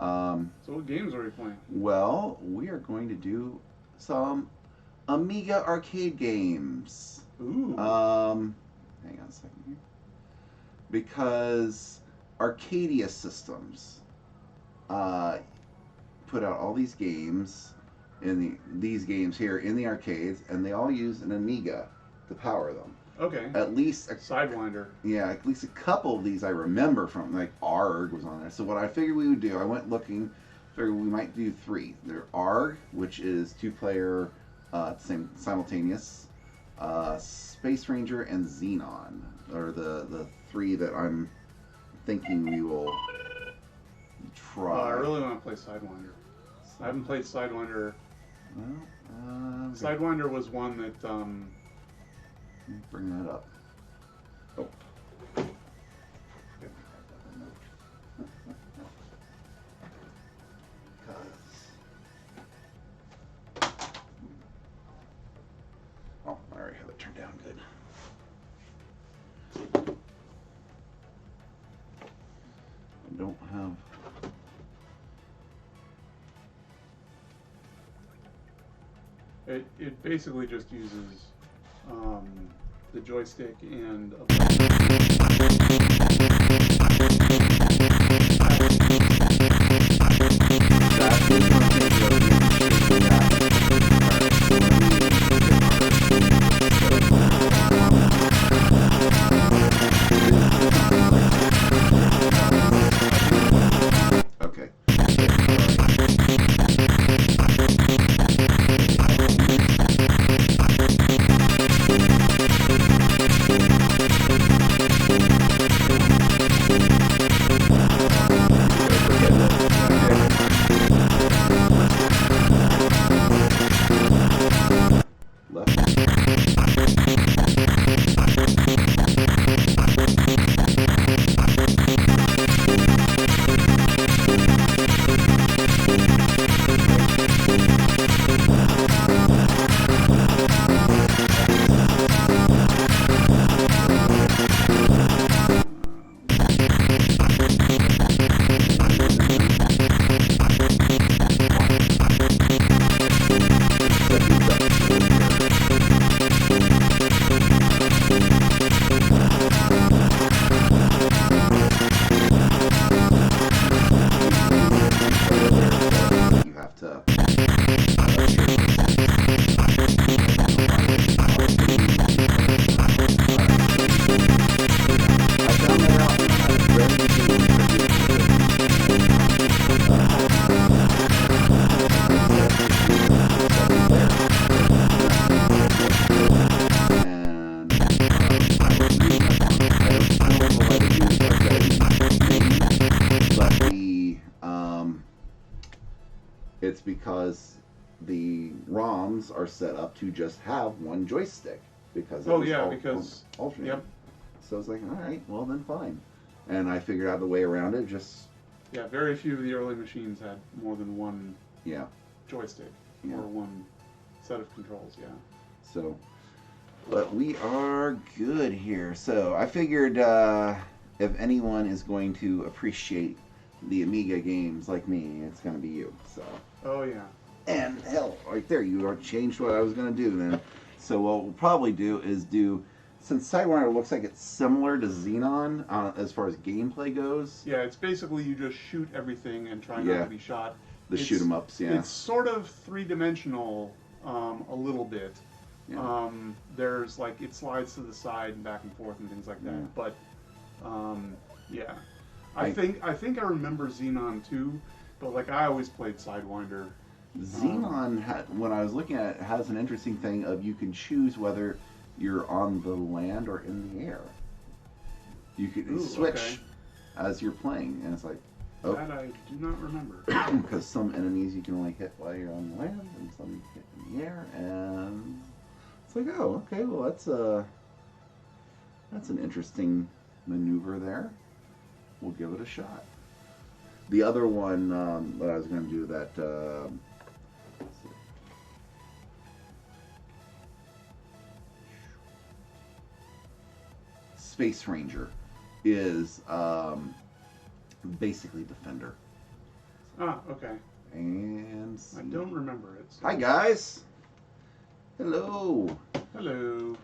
So what games are we playing? Well, we are going to do some Amiga arcade games. Ooh. Hang on a second here. Because Arcadia Systems put out all these games these games here in the arcades, and they all use an Amiga to power them. Okay. At least Sidewinder. Yeah, at least a couple of these I remember from, like Aaargh was on there. So what I figured we would do, I went looking, figured we might do three. There Aaargh, which is two-player, simultaneous. Space Ranger and Xenon are the three that I'm thinking we will try. I really want to play Sidewinder. I haven't played Sidewinder. Well, Sidewinder was one that. Let me bring that up. Oh. Oh, I already have it turned down good. I don't have. It basically just uses the joystick and a Okay. It's because the ROMs are set up to just have one joystick because because alternate. Yep. So it's like, all right, well then fine, and I figured out the way around it. Just very few of the early machines had more than one joystick or one set of controls. Yeah. So, but we are good here. So I figured if anyone is going to appreciate the Amiga games like me, it's going to be you. So. Oh yeah. And hell, right there, you changed what I was going to do then. So what we'll probably do is since Sidewinder looks like it's similar to Xenon as far as gameplay goes. Yeah, it's basically you just shoot everything and try not to be shot. The shoot 'em ups, yeah. It's sort of three-dimensional a little bit. Yeah. There's like it slides to the side and back and forth and things like that. Yeah. But yeah. I think I remember Xenon too, but like I always played Sidewinder. Xenon when I was looking at it, has an interesting thing of you can choose whether you're on the land or in the air. You can switch as you're playing, and it's like, that I do not remember. Because some enemies you can only hit while you're on the land, and some you hit in the air, and it's like, oh, okay, well that's an interesting maneuver there. We'll give it a shot. The other one that I was going to do that. Space Ranger is basically Defender. Ah, okay. And I don't remember it. So. Hi guys. Hello. Hello.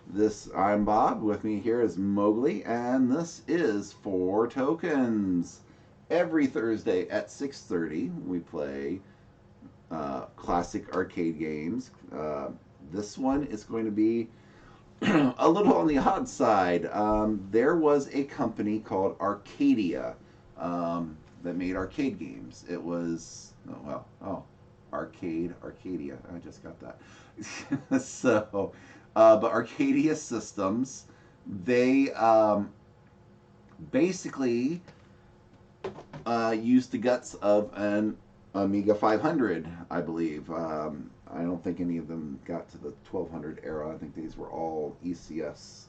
I'm Bob. With me here is Mowgli, and this is 4 Tokens. Every Thursday at 6:30, we play classic arcade games. This one is going to be a little on the odd side. There was a company called Arcadia that made arcade games. It was Arcadia. I just got that. So, but Arcadia Systems, they basically used the guts of an Amiga 500, I believe. I don't think any of them got to the 1200 era. I think these were all ECS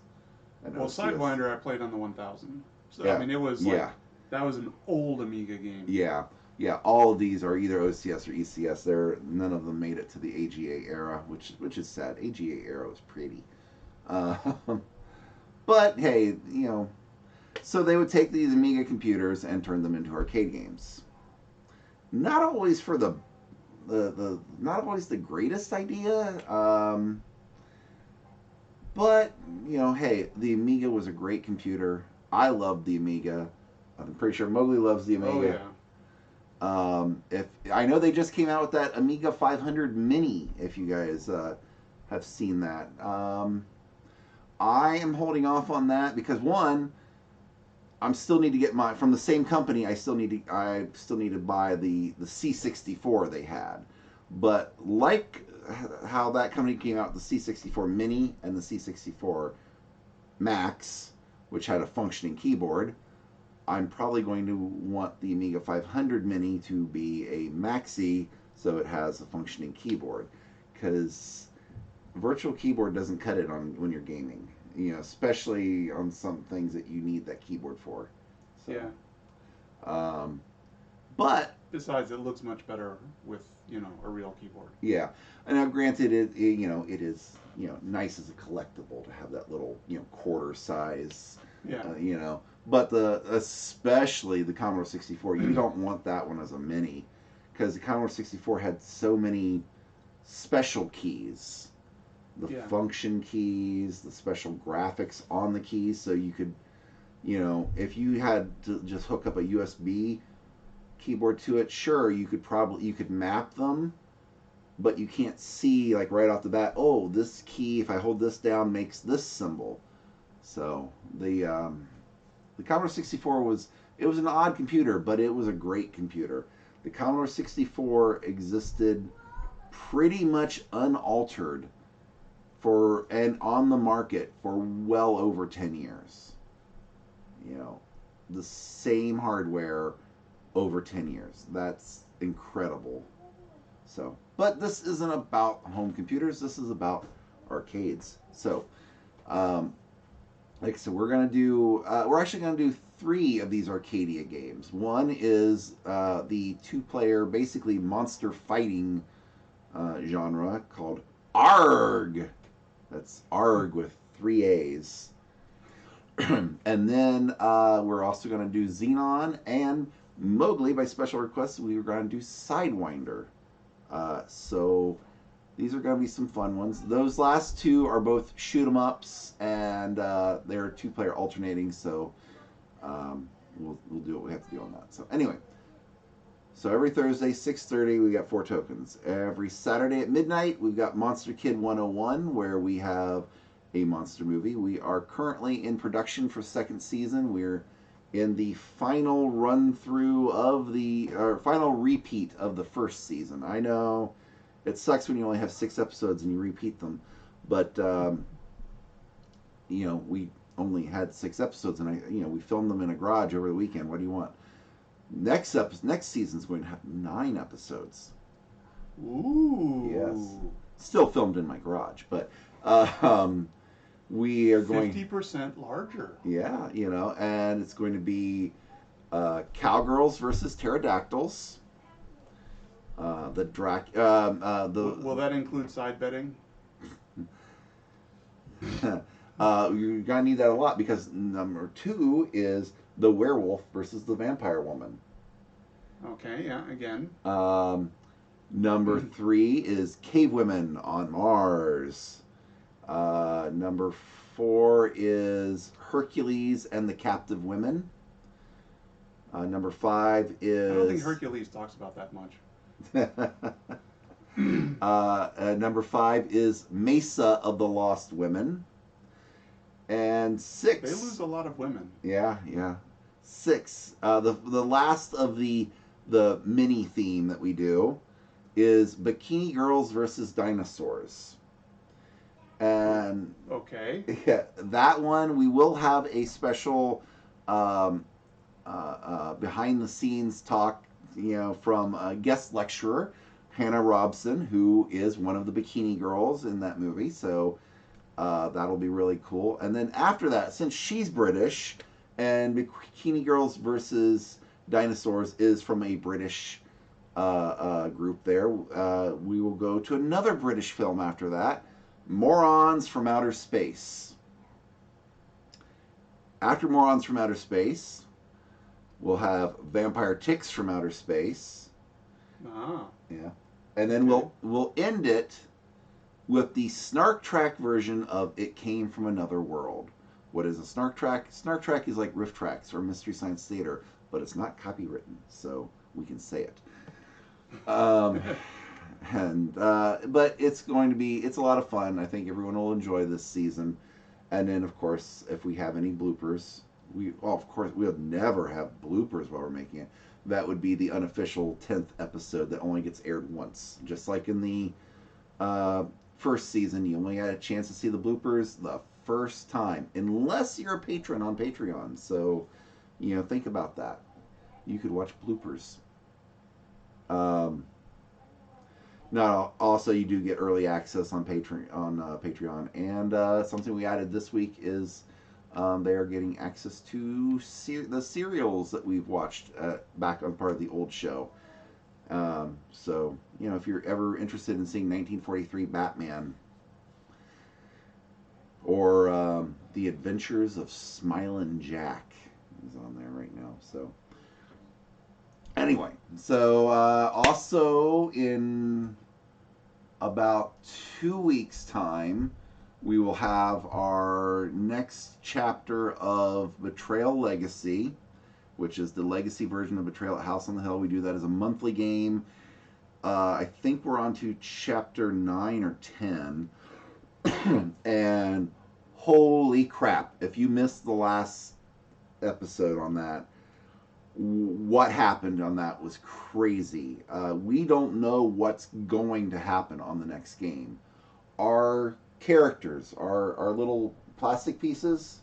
and well, OCS. Sidewinder I played on the 1000. So, Yeah. I mean, it was like, that was an old Amiga game. Yeah. Yeah, all of these are either OCS or ECS. None of them made it to the AGA era, which is sad. AGA era was pretty. But, hey, so they would take these Amiga computers and turn them into arcade games. Not always for the not always the greatest idea, but hey, the Amiga was a great computer. I loved the Amiga. I'm pretty sure Mowgli loves the Amiga. Oh yeah. If I know they just came out with that Amiga 500 Mini, if you guys have seen that, I am holding off on that because one, I'm still need to get from the same company. I still need to buy the C64 they had, but like how that company came out with the C64 Mini and the C64 Max, which had a functioning keyboard, I'm probably going to want the Amiga 500 Mini to be a Maxi so it has a functioning keyboard, because virtual keyboard doesn't cut it on when you're gaming. Especially on some things that you need that keyboard for. So, yeah. But besides, it looks much better with a real keyboard. Yeah, and now granted, it is nice as a collectible to have that little quarter size. Yeah. But especially the Commodore 64, you don't want that one as a mini, because the Commodore 64 had so many special keys. The function keys, the special graphics on the keys, so you could, if you had to just hook up a USB keyboard to it, sure, you could map them, but you can't see like right off the bat, oh, this key, if I hold this down, makes this symbol. So the Commodore 64 was an odd computer, but it was a great computer. The Commodore 64 existed pretty much unaltered and on the market for well over 10 years. The same hardware over 10 years. That's incredible. So, but this isn't about home computers. This is about arcades. So, like I said, we're actually gonna do 3 of these Arcadia games. One is the 2-player, basically monster fighting genre called Aaargh. That's Aaargh with 3 A's. And then we're also going to do Xenon, and Mowgli, by special request, we were going to do Sidewinder. So these are going to be some fun ones. Those last 2 are both shoot 'em ups, and they're 2-player alternating. So we'll do what we have to do on that. So anyway. So every Thursday, 6:30, we got 4 Tokens. Every Saturday at midnight, we've got Monster Kid 101, where we have a monster movie. We are currently in production for 2nd season. We're in the final run-through of final repeat of the 1st season. I know it sucks when you only have 6 episodes and you repeat them, but we only had 6 episodes, and we filmed them in a garage over the weekend. What do you want? Next season's going to have 9 episodes. Ooh. Yes. Still filmed in my garage, but we are going 50% larger. Yeah, and it's going to be cowgirls versus pterodactyls. Will that include side betting? You're gonna need that a lot, because number 2 is the werewolf versus the vampire woman. Okay, yeah, again. Number 3 is Cave Women on Mars. Number 4 is Hercules and the Captive Women. Number 5 I don't think is Hercules talks about that much. number 5 is Mesa of the Lost Women. And 6. They lose a lot of women. Yeah, yeah. 6. The last of the mini theme that we do is Bikini Girls versus Dinosaurs. And okay, yeah, that one we will have a special behind the scenes talk, from a guest lecturer, Hannah Robson, who is one of the Bikini Girls in that movie. So that'll be really cool. And then after that, since she's British, and Bikini Girls versus Dinosaurs is from a British group there, we will go to another British film after that, Morons from Outer Space. After Morons from Outer Space, we'll have Vampire Ticks from Outer Space. Ah. Yeah. And then we'll end it with the Snark Track version of It Came from Another World. What is a Snark Track? Snark Track is like Riff Tracks or Mystery Science Theater, but it's not copywritten, so we can say it. But it's a lot of fun. I think everyone will enjoy this season. And then, of course, if we have any bloopers, of course, we'll never have bloopers while we're making it. That would be the unofficial 10th episode that only gets aired once. Just like in the first season, you only had a chance to see the bloopers the first time, unless you're a patron on Patreon. So, think about that. You could watch bloopers. Now, also you do get early access on Patreon, and something we added this week is they are getting access to the serials that we've watched back on part of the old show. So, if you're ever interested in seeing 1943 Batman or The Adventures of Smilin' Jack is on there right now. So, anyway, so also in about 2 weeks' time, we will have our next chapter of Betrayal Legacy, which is the legacy version of Betrayal at House on the Hill. We do that as a monthly game. I think we're on to chapter 9 or 10. And holy crap, if you missed the last episode on that, what happened on that was crazy. We don't know what's going to happen on the next game. Our characters, our little plastic pieces,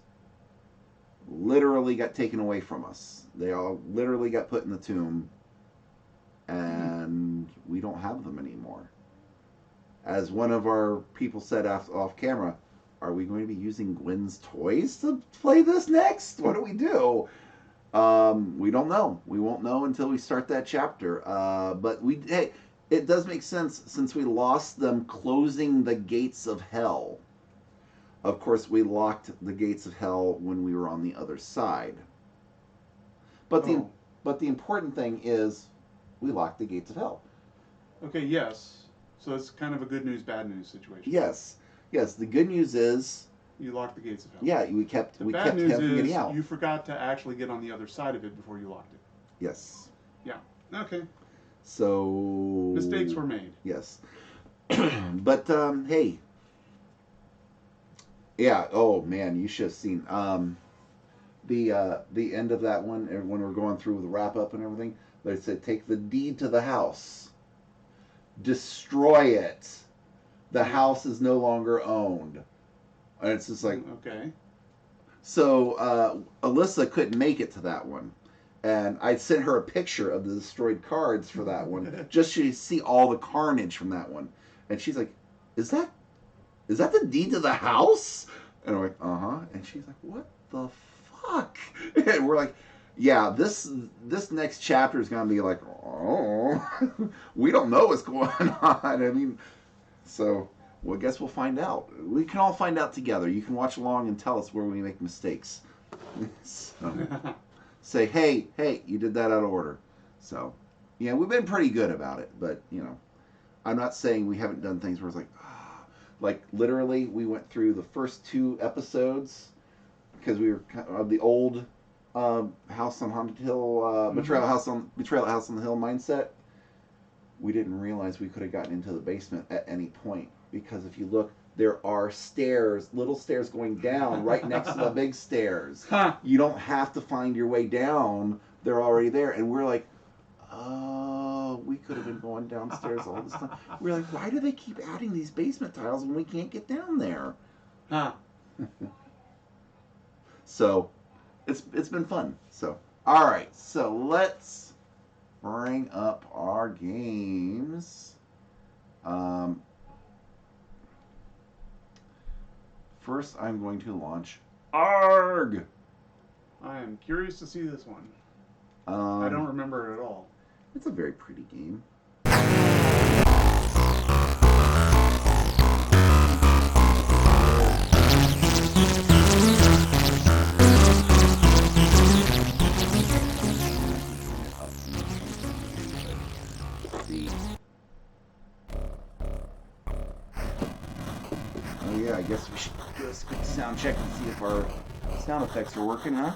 literally got taken away from us. They all literally got put in the tomb, and we don't have them anymore. As one of our people said off camera, are we going to be using Gwen's toys to play this next? What do we do? We don't know. We won't know until we start that chapter. But it does make sense since we lost them closing the gates of hell. Of course, we locked the gates of hell when we were on the other side. But the important thing is we locked the gates of hell. Okay, yes. So it's kind of a good news, bad news situation. Yes. The good news is you locked the gates of hell. Yeah, we kept him getting out. You forgot to actually get on the other side of it before you locked it. Yes. Yeah. Okay. So mistakes were made. Yes. But hey. Yeah, oh man, you should have seen the end of that one when we're going through the wrap up and everything. They said take the deed to the house. Destroy it. The house is no longer owned. And it's just like okay. So Alyssa couldn't make it to that one. And I sent her a picture of the destroyed cards for that one, just so you see all the carnage from that one. And she's like, Is that the deed to the house? And I'm like, uh-huh. And she's like, what the fuck? And we're like, yeah, this next chapter is going to be like, oh, we don't know what's going on. I mean, so, well, I guess we'll find out. We can all find out together. You can watch along and tell us where we make mistakes. So, say, hey, you did that out of order. So, Yeah, we've been pretty good about it, but you know, I'm not saying we haven't done things where it's like, like literally, we went through the first 2 episodes because we were of the old House on Haunted Hill, Betrayal at House on the Hill mindset. We didn't realize we could have gotten into the basement at any point because if you look, there are stairs, little stairs going down right next to the big stairs. Huh. You don't have to find your way down; they're already there. And we're like, oh, we could have been going downstairs all this time. We're like, why do they keep adding these basement tiles when we can't get down there? Huh. So, it's been fun. So, all right. So let's bring up our games. First, I'm going to launch Aaargh. I am curious to see this one. I don't remember it at all. It's a very pretty game. Oh yeah, I guess we should do a quick sound check and see if our sound effects are working, huh?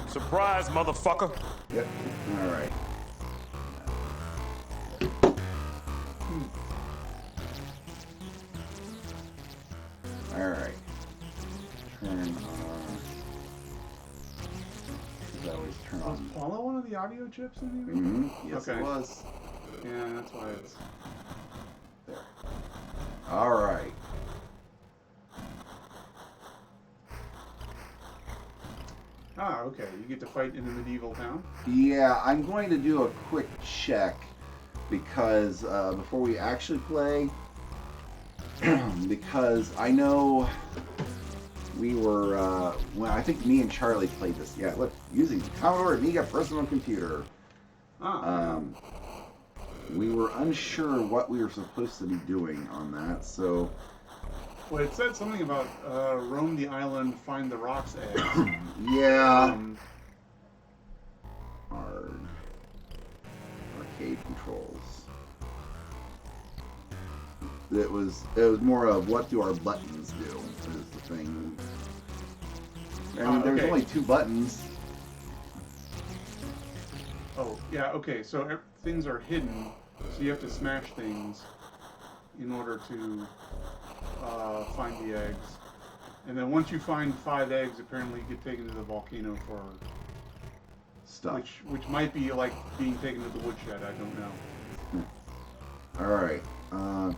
Surprise, motherfucker! Yep. All right. All right. Turn on. I always turn Was on. Paula one of the audio chips in the Yes, Okay. it was. Yeah, that's why it's... There. All right. Ah, okay. You get to fight in a medieval town? Yeah, I'm going to do a quick check because before we actually play, because I know we were, well, I think me and Charlie played this. Yeah, look, using Commodore Amiga personal computer. Ah. We were unsure what we were supposed to be doing on that, so... Well, it said something about roam the island, find the roc's eggs. Yeah. Arcadia controls. It was more of what do our buttons do is the thing. I mean, there's okay. only 2 buttons. Oh, yeah, okay. So things are hidden, so you have to smash things in order to find the eggs. And then once you find 5 eggs, apparently you get taken to the volcano for Stuff. which might be like being taken to the woodshed. I don't know. All right.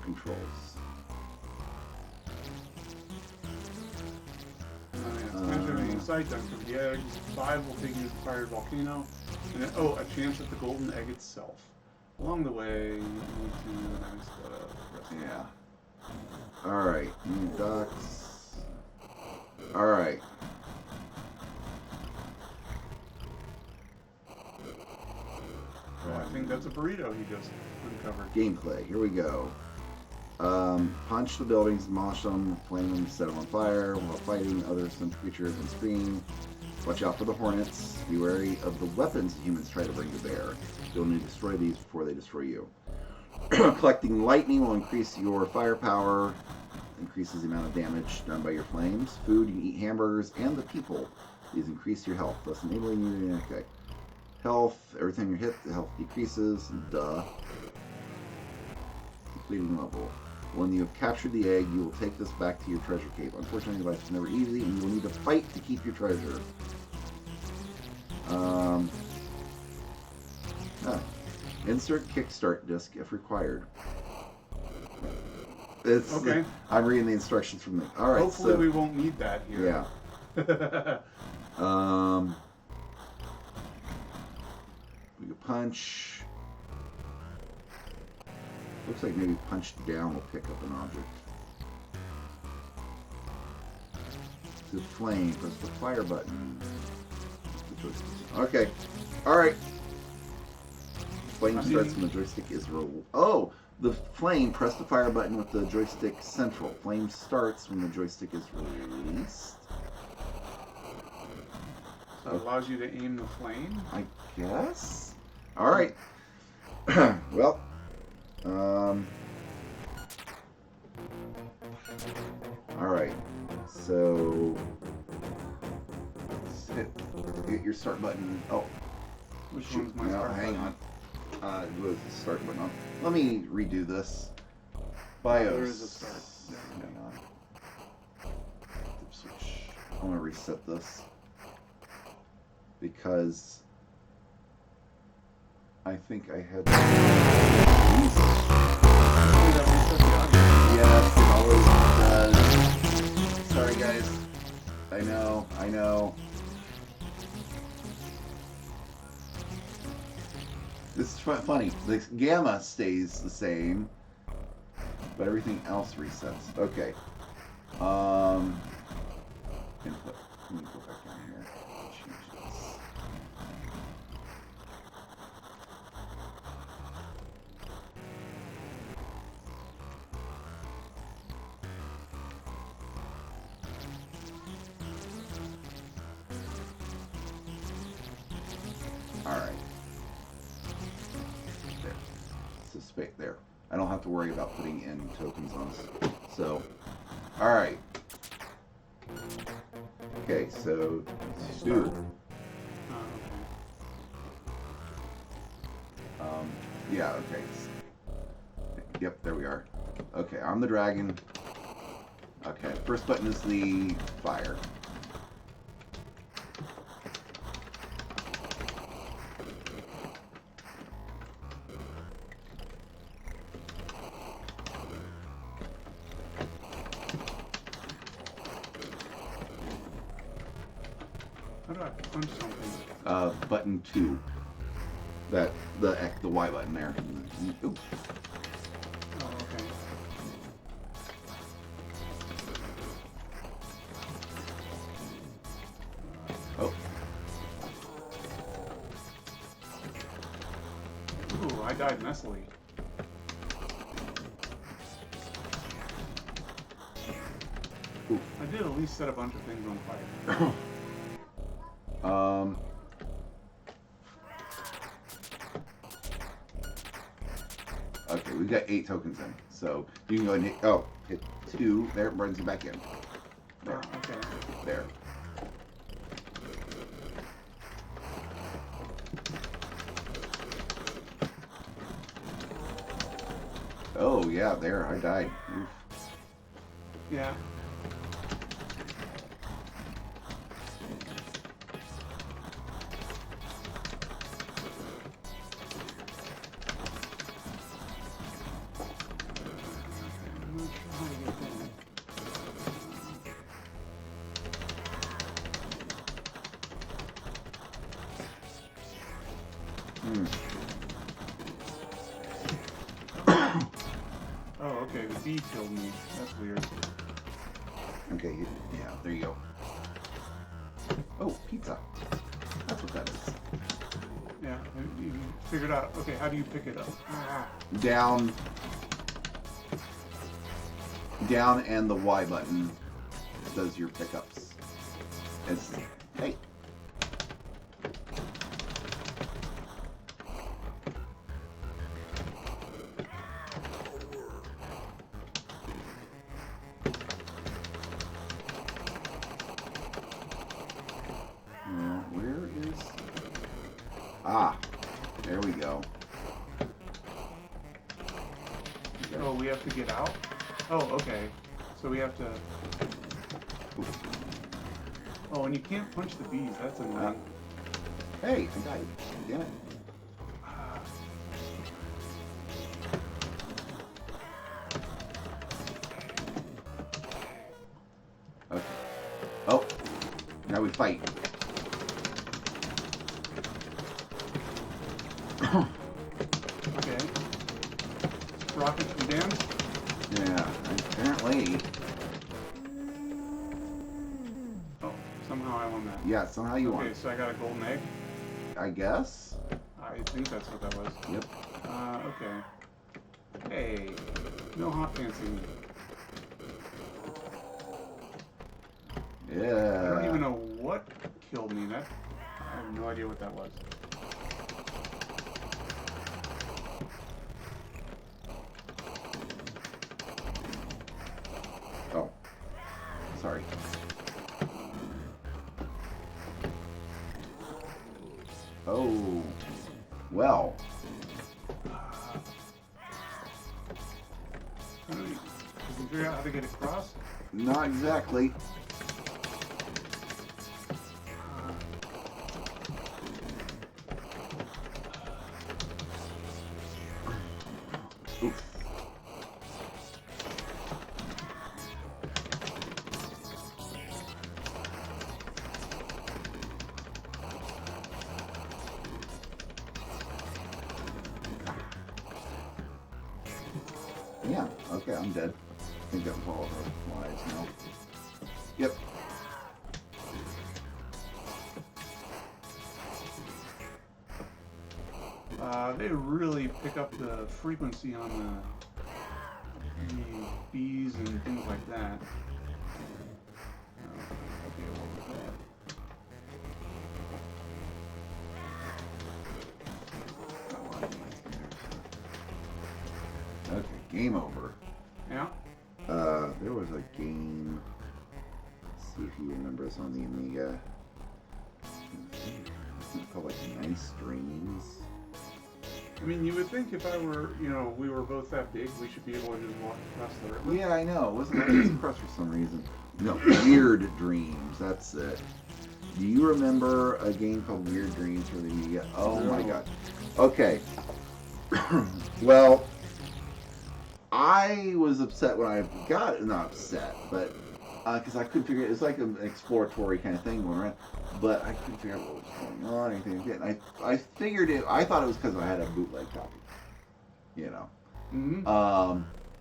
Controls. Smash everything in sight. Down for the eggs. 5 will take you to the fired volcano. And then, a chance at the golden egg itself. Along the way, you need to Yeah. All right. Ducks. All right. Oh, I think that's a burrito he just uncovered. Gameplay. Here we go. Punch the buildings, demolish them, flame them, set them on fire while fighting other some creatures on screen. Watch out for the hornets. Be wary of the weapons humans try to bring to bear. You'll need to destroy these before they destroy you. Collecting lightning will increase your firepower, increases the amount of damage done by your flames. Food, you can eat hamburgers and the people. These increase your health, thus enabling you to... Okay. Health, every time you hit, the health decreases. Duh. Completing level. When you have captured the egg, you will take this back to your treasure cave. Unfortunately, life is never easy, and you will need to fight to keep your treasure. Insert kickstart disc if required. It's Okay. I'm reading the instructions from the. All right. Hopefully we won't need that here. Yeah. We could punch. Looks like maybe punch down will pick up an object. To flame, press the fire button. Okay. Alright. Flame starts when the joystick is rolled. Oh! The flame, press the fire button with the joystick central. Flame starts when the joystick is released. So it allows you to aim the flame? I guess? Alright. Well, alright. So, let's hit your start button. Oh, Which shoot. one's my No, start hang button? on. Go to the start button. Let me redo this. BIOS. There is a start. There we go. Hang on. Switch. I want to reset this because I think I had. Yes, it always does. Sorry, guys. I know. This is funny. The gamma stays the same, but everything else resets. Okay. Input. Let me go back down here. Change this. Alright. There. So there. I don't have to worry about putting in tokens on this. So, alright. Okay, so two. Yeah, okay. Yep, there we are. Okay, I'm the dragon. Okay, first button is the fire. How do I punch something? Button 2. The Y button there. Ooh. Oh, okay. Oh. Ooh, I died messily. Ooh. I did at least set a bunch of things on fire. Okay, we've got 8 tokens in, so you can go and hit 2. There, it brings you back in. There. Oh, okay. There. Oh yeah, there. I died. Oof. Yeah. I'm not sure how to get that. Oh, okay, the bee killed me. That's weird. Okay, yeah, there you go. Oh, pizza. That's what that is. Yeah, you figured out. Okay, how do you pick it up? Ah. Down, and the Y button does your pickups. It's, hey. Where is... Ah, there we go. Oh, we have to get out? Oh, okay. So we have to... Oh, and you can't punch the bees. That's annoying. Hey, I died. Damn it. Okay. Oh, now we fight. Okay. Rockets from Dan? Yeah, apparently. Oh, somehow I won that. Yeah, somehow you Okay, won. so I got a golden egg? I guess. I think that's what that was. Yep. Okay. Hey, no hot fancy. I don't Yeah. even know what killed me. That have no idea what that was. Oh. Sorry. Oh. Well. Can you figure out how to get across? Not exactly. Oof. Yeah, okay, I'm dead. I think that was all of our lives now. Yep. They really pick up the frequency on the bees and things like that. Okay, what was that? Okay, game over. Yeah. There was a game. Let's see if you remember this on the Amiga. It's called like Nice Dreams. I mean, you would think if I were, we were both that big, we should be able to just walk across the river. Yeah, I know. It wasn't like this across for some reason. No, Weird Dreams. That's it. Do you remember a game called Weird Dreams for the Amiga? Oh my god. Okay. Well, I was upset when I got it. Not upset, but because I couldn't figure it. It's like an exploratory kind of thing going around, but I couldn't figure out what was going on. Anything like that. And I figured it. I thought it was because I had a bootleg copy. You know. Mm-hmm.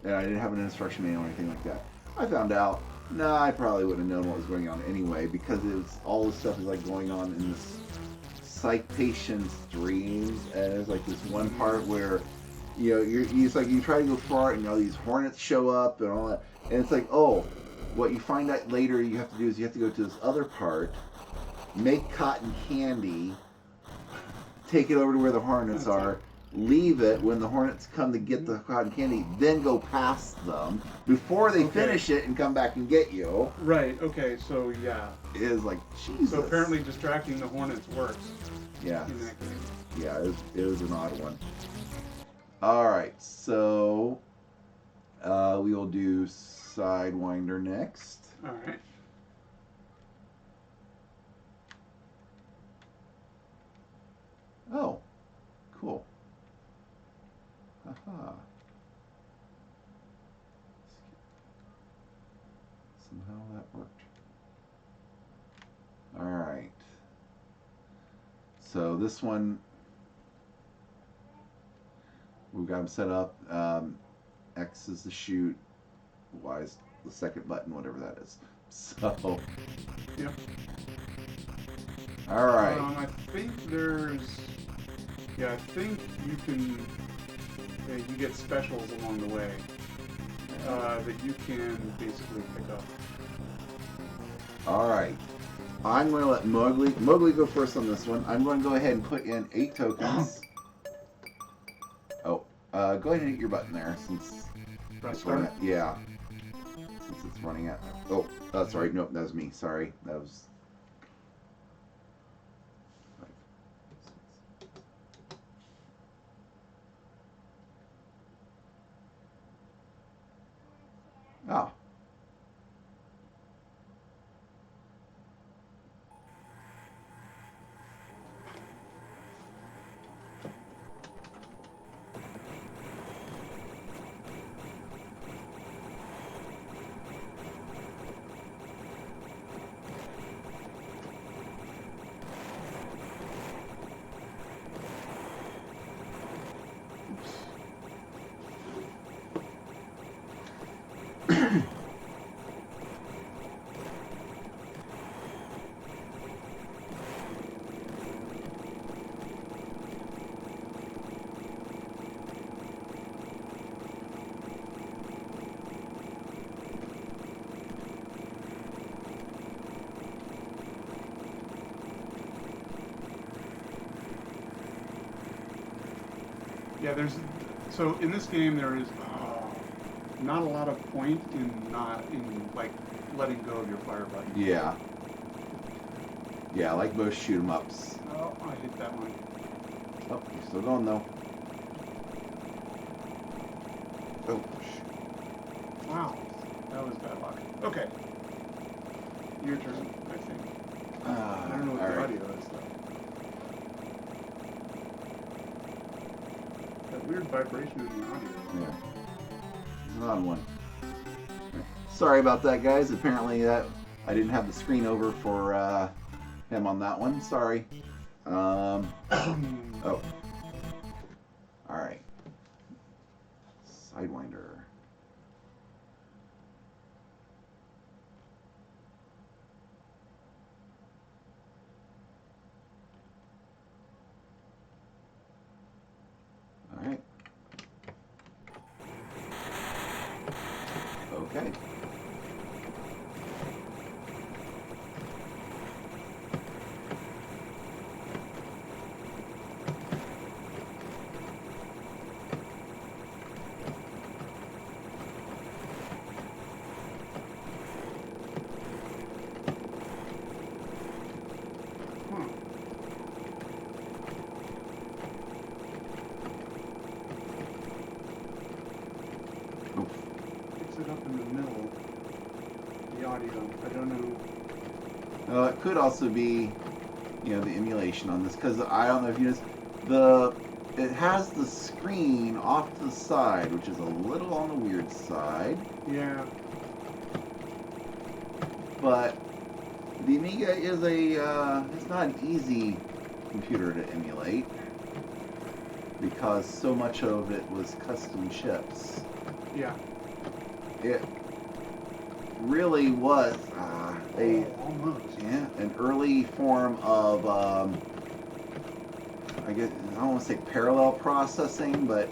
And I didn't have an instruction manual or anything like that. I found out. Nah, I probably wouldn't have known what was going on anyway because it was all this stuff is like going on in this psych patient's dreams, and there's like this one part where. It's like you try to go far and these hornets show up and all that. And it's like, oh, what you find out later you have to do is you have to go to this other part, make cotton candy, take it over to where the hornets are, leave it when the hornets come to get the cotton candy, then go past them before they finish it and come back and get you. Right, okay, so yeah. It is like, Jesus. So apparently distracting the hornets works. Yeah. In that game. Yeah, it was an odd one. Alright, so we will do Sidewinder next. Alright. Oh, cool. Haha. Somehow that worked. Alright. So this one, we've got them set up. X is the shoot. Y is the second button, whatever that is. So. Yep. All right. I think there's. Yeah, I think you can. Yeah, you get specials along the way that you can basically pick up. All right. I'm going to let Mowgli go first on this one. I'm going to go ahead and put in 8 tokens. Oh, go ahead and hit your button there since Press running. start. Yeah, since it's running out. Oh, sorry. Nope, that was me. Sorry, that was. Ah. Yeah, so in this game there is not a lot of point in like letting go of your fire button. Yeah. Yeah, like most shoot 'em ups. Oh, I hit that one. Oh, you're still going though. Oh, shoot. Wow, that was bad luck. Okay, your turn, I think. I don't know what the audio is though. That weird vibration in the audio. Yeah. It's an odd one. Sorry about that, guys. Apparently that I didn't have the screen over for him on that one. Sorry. Oh. Alright. Sidewinder. Alright. Okay. Picks it up in the middle. The audio. I don't know. Well, it could also be, the emulation on this, because I don't know if you noticed, it has the screen off to the side, which is a little on the weird side. Yeah. But the Amiga is it's not an easy computer to emulate, because so much of it was custom chips. Yeah. It really was almost. an early form of I guess I don't want to say parallel processing, but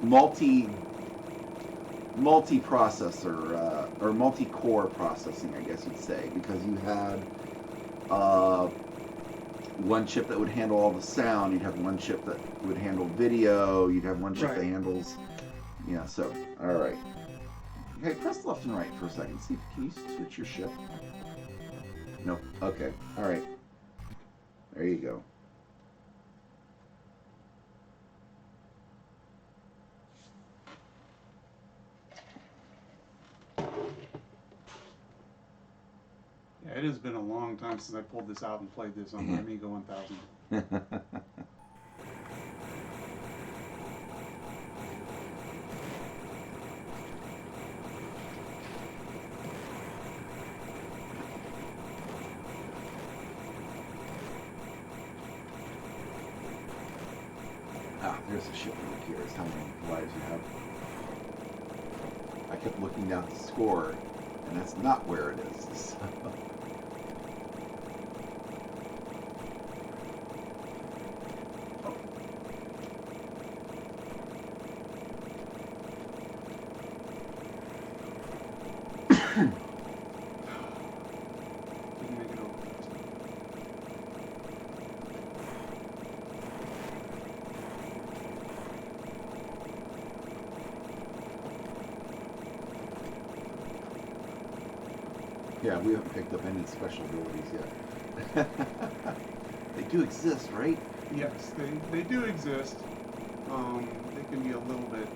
multi-processor or multi-core processing, I guess you'd say, because you had one chip that would handle all the sound, you'd have one chip that would handle video, you'd have one chip that handles, so, alright. Okay, press left and right for a second. See, can you switch your ship? No. Okay. Alright. There you go. Yeah, it has been a long time since I pulled this out and played this on my Amiga 1000. There's a ship over here. How many lives you have? I kept looking down at the score, and that's not where it is. So. Didn't make it over fast. Yeah, we haven't picked up any special abilities yet. They do exist, right? Yes, they do exist. They can be a little bit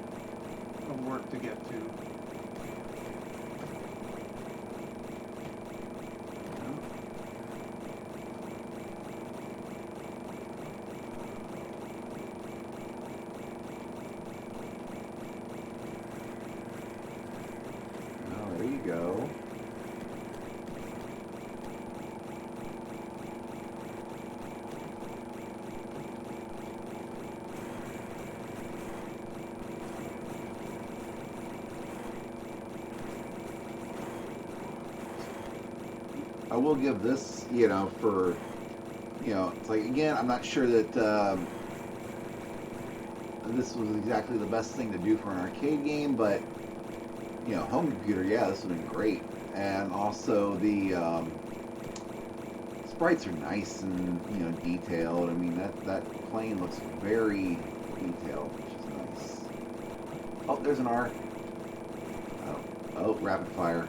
of work to get to. Oh, there you go. I will give this, for, it's like, again, I'm not sure that this was exactly the best thing to do for an arcade game, but, home computer, yeah, this would have been great. And also the sprites are nice and, detailed. I mean, that plane looks very, detail, which is nice. Oh, there's an Aaargh. Oh, rapid fire.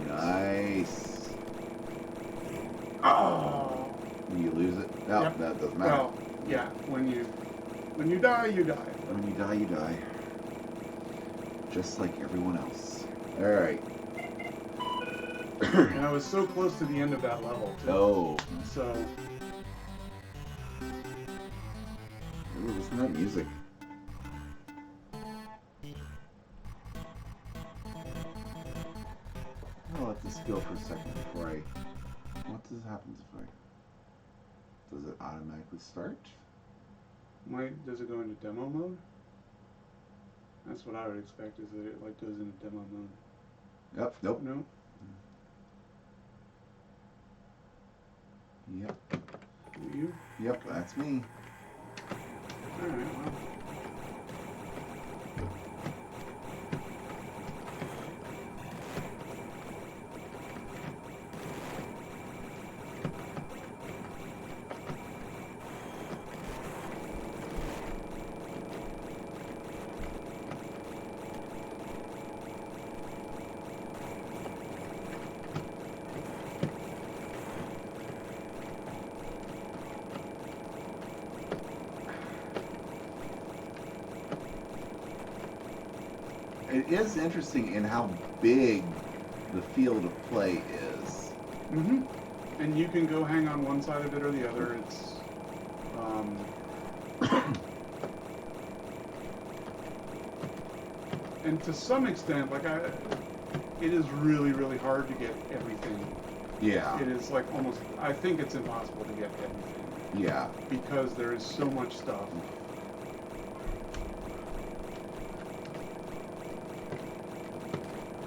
Nice. Oh. You lose it? No, Yep. that doesn't matter. Well, yeah. When you die, you die. When you die, you die. Just like everyone else. Alright. And I was so close to the end of that level, too. Oh. So. Ooh, listen to that music. I'll let this go for a second before I... What happens if I... Does it automatically start? Does it go into demo mode? That's what I would expect, is that it like goes into demo mode. Yep, nope. No? Yep. You? Yep, that's me. Alright, well. It is interesting in how big the field of play is. Mm-hmm. And you can go hang on one side of it or the other. It's, and to some extent, like it is really, really hard to get everything. Yeah. It is like almost, I think it's impossible to get everything. Yeah. Because there is so much stuff.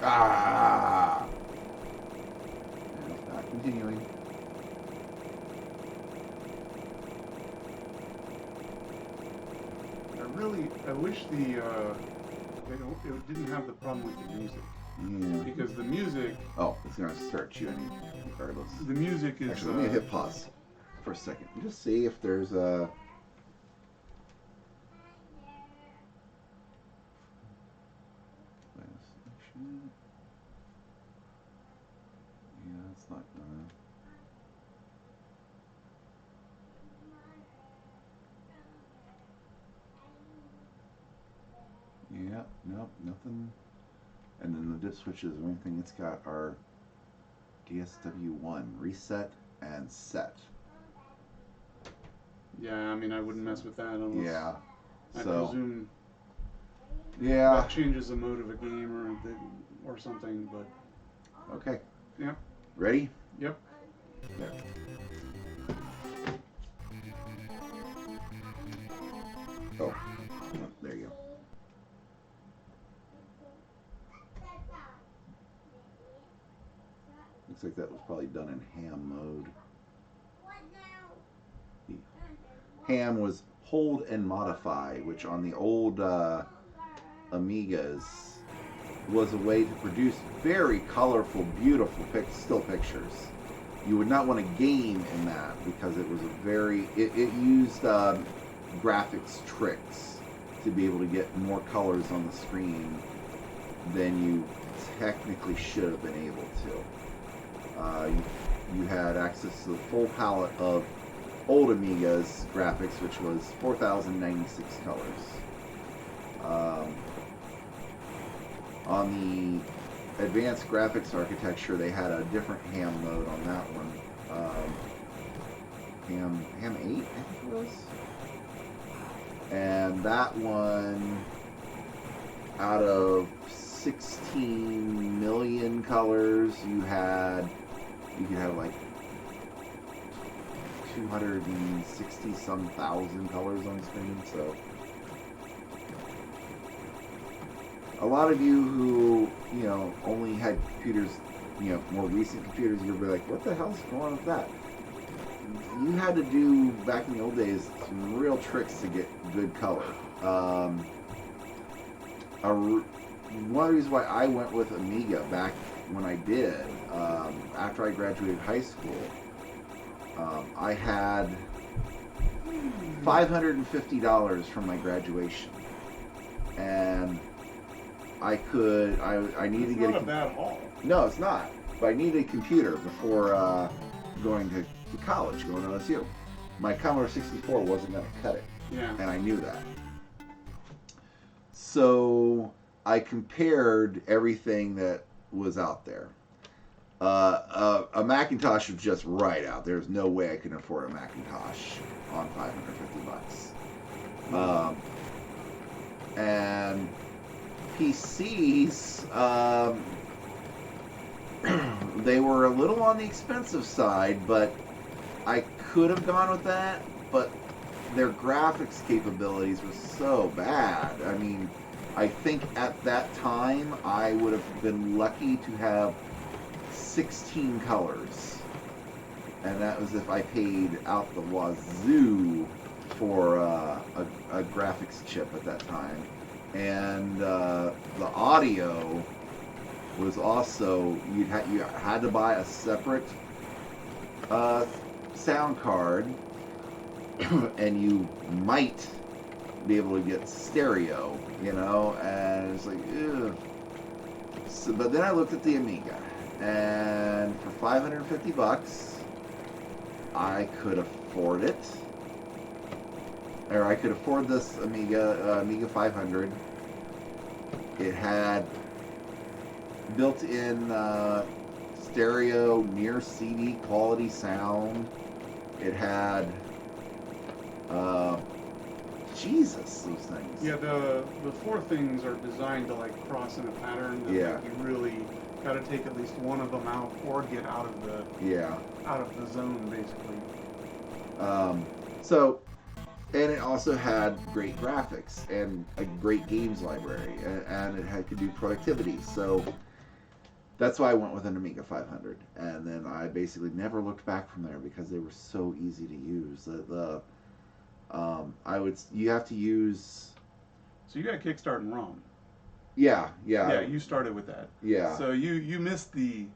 Ah! No, not continuing. I wish it didn't have the problem with the music. Yeah. Because the music... Oh, it's going to start you regardless. The music is... Actually, let me hit pause for a second. Just see if there's a... Yeah, it's not gonna... Yeah, nope, nothing. And then the dip switches, the only thing it's got are DSW1, reset and set. Yeah, I mean, I wouldn't mess with that unless... Yeah. I So, presume yeah. that changes the mode of a game or something, but... Okay. Yeah. Ready? Yep. There. Oh, there you go. Looks like that was probably done in ham mode. Ham was hold and modify, which on the old Amigas was a way to produce very colorful, beautiful still pictures. You would not want to game in that because it was it used graphics tricks to be able to get more colors on the screen than you technically should have been able to. You had access to the full palette of old Amiga's graphics, which was 4,096 colors. On the advanced graphics architecture, they had a different ham mode on that one. Ham 8, I think it was. And that one, out of 16 million colors, you could have like 260 some thousand colors on screen. So a lot of you who only had computers, more recent computers, you'll be like, what the hell's going on with that? You had to do, back in the old days, some real tricks to get good color. One of the reasons why I went with Amiga back when I did, after I graduated high school, I had $550 from my graduation, and I needed to get not a bad haul. No, it's not. But I needed a computer before going to college, going to OSU. My Commodore 64 wasn't going to cut it. Yeah. And I knew that. So I compared everything that was out there. A Macintosh was just right out. There's no way I could afford a Macintosh on $550. And PCs, they were a little on the expensive side, but I could have gone with that, but their graphics capabilities were so bad. I mean, I think at that time I would have been lucky to have 16 colors, and that was if I paid out the wazoo for a graphics chip at that time. And the audio was also, you had to buy a separate sound card, and you might be able to get stereo, and it's like, ugh. So, but then I looked at the Amiga, and for $550, I could afford it. Or I could afford this Amiga 500. It had built-in stereo, near CD quality sound. It had, Jesus, those things. Yeah, the four things are designed to cross in a pattern that Yeah. you really got to take at least one of them out or get out of the zone, basically. And it also had great graphics and a great games library, and it could do productivity. So that's why I went with an Amiga 500, and then I basically never looked back from there because they were so easy to use. You have to use. So you got Kickstart and ROM. Yeah. Yeah, you started with that. Yeah. So you missed the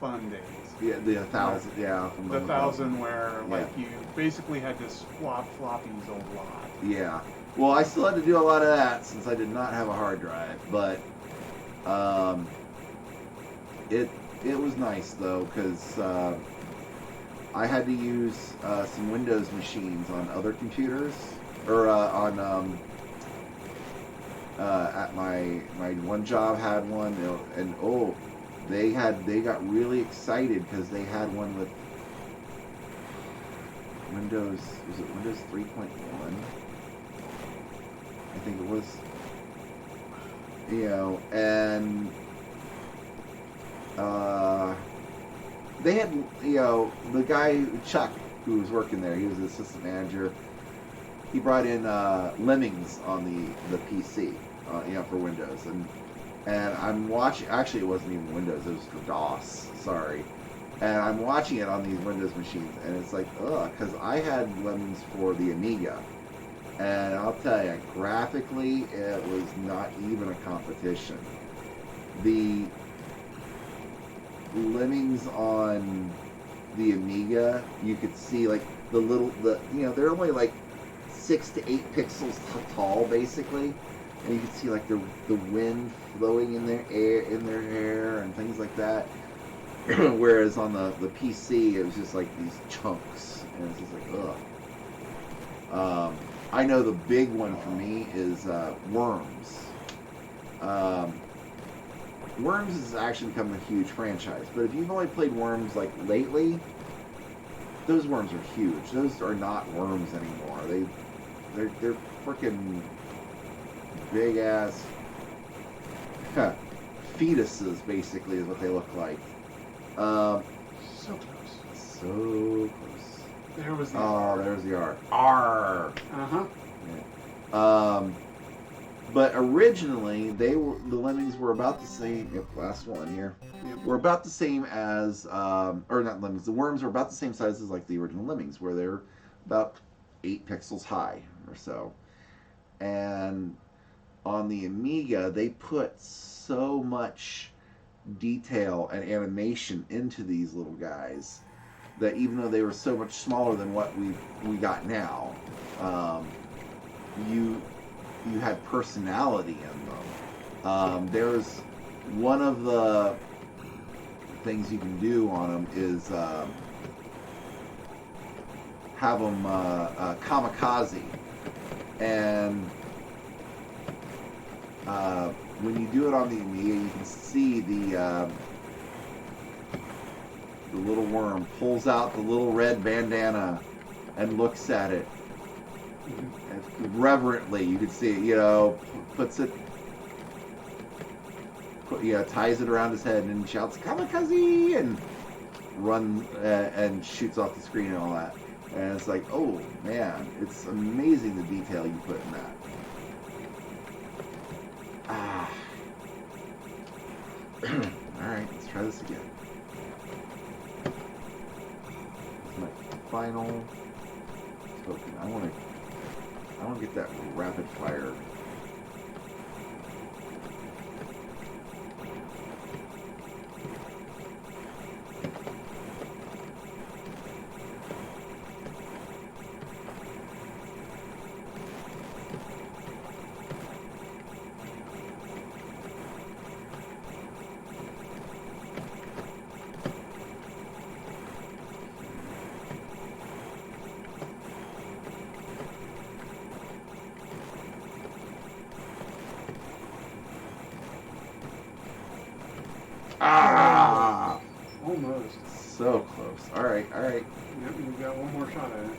fun days. Yeah, the 1,000. Yeah. From the 1,000 where you basically had to swap floppies a lot. Yeah. Well, I still had to do a lot of that since I did not have a hard drive, but it was nice though because I had to use some Windows machines on other computers or at my one job had one, and they got really excited because they had one with Windows. Was it Windows 3.1? I think it was. And they had the guy Chuck who was working there. He was the assistant manager. He brought in Lemmings on the PC, for Windows, and I'm watching. Actually, it wasn't even Windows; it was for DOS. Sorry, and I'm watching it on these Windows machines, and it's like, because I had Lemmings for the Amiga, and I'll tell you, graphically, it was not even a competition. The Lemmings on the Amiga, you could see they're only 6 to 8 pixels tall, basically, and you could see the wind flowing in their hair and things like that. Whereas on the PC, it was just these chunks, and it's just ugh. I know the big one for me is Worms. Worms has actually become a huge franchise, but if you've only played Worms lately, those worms are huge. Those are not worms anymore. They're freaking big ass fetuses, basically, is what they look like. So close. So close. There was the there's the R. Aaargh. Uh-huh. Yeah. But originally, the Lemmings were about the same. Yep, last one here. Yep. Were about the same as, or not Lemmings. The worms were about the same size as the original Lemmings, where they're about 8 pixels high or so. And on the Amiga, they put so much detail and animation into these little guys that even though they were so much smaller than what we got now, you had personality in them. There's one of the things you can do on them is have them kamikaze, and when you do it on the Amiga, you can see the little worm pulls out the little red bandana and looks at it. And reverently, you can see it, you know, puts it, ties it around his head and shouts kamikaze and runs and shoots off the screen and all that. And it's like, oh man, it's amazing the detail you put in that. Alright, let's try this again. This is my final token. I want to get that rapid fire. Ah! Almost. So close. Alright. Yep, you got one more shot at it.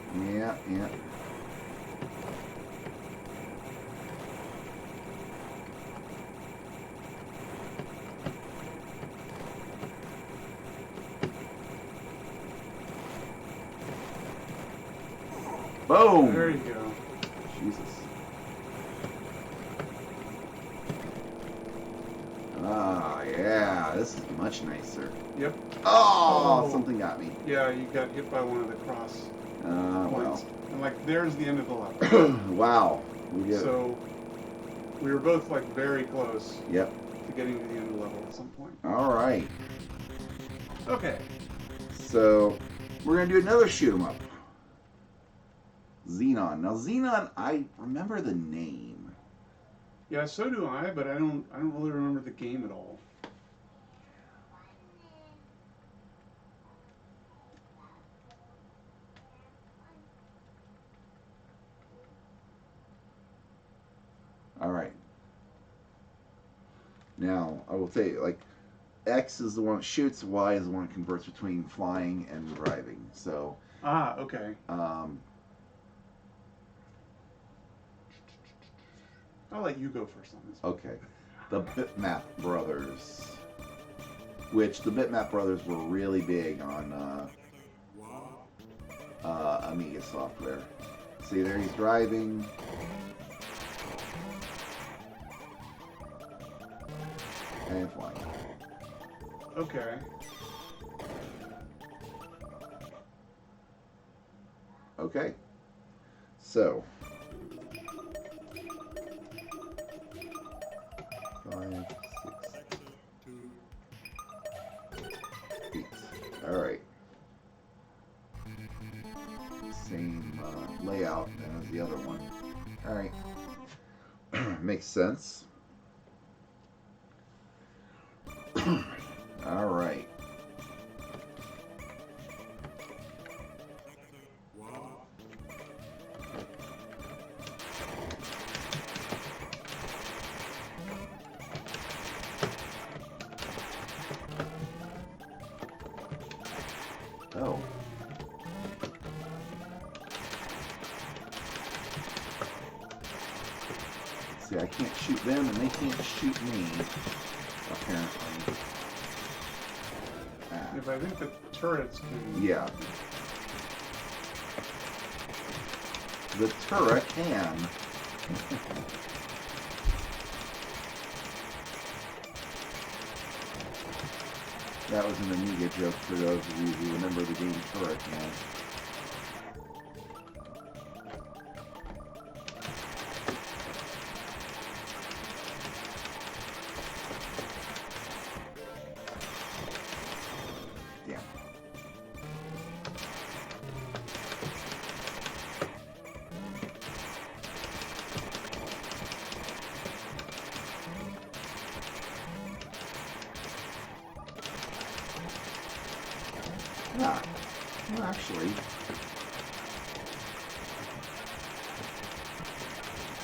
Yeah. Boom! There you go. Jesus. Ah, yeah, this is much nicer. Yep. Oh, something got me. Yeah, you got hit by one of the cross Well. points. And like, there's the end of the level. Wow. We did it. So, we were both like very close Yep. to getting to the end of the level at some point. All right. Okay. So, we're going to do another shoot 'em up. Xenon. Now, Xenon, I remember the name. Yeah, so do I, but I don't really remember the game at all. All right. Now, I will tell you, like, X is the one that shoots, Y is the one that converts between flying and driving. So, Ah, okay. I'll let you go first on this. okay. The Bitmap Brothers. Which, the Bitmap Brothers were really big on Amiga software. See, there he's driving. And flying. Okay. Okay. So. 5, 6, 8. Alright. Same layout as the other one. Alright. Makes sense. Alright. Oh. See, I can't shoot them and they can't shoot me, apparently. Ah. If I think the turrets can... Yeah. The turret can. That was an Amiga joke for those of you who remember the game Turret Can. Yeah. actually,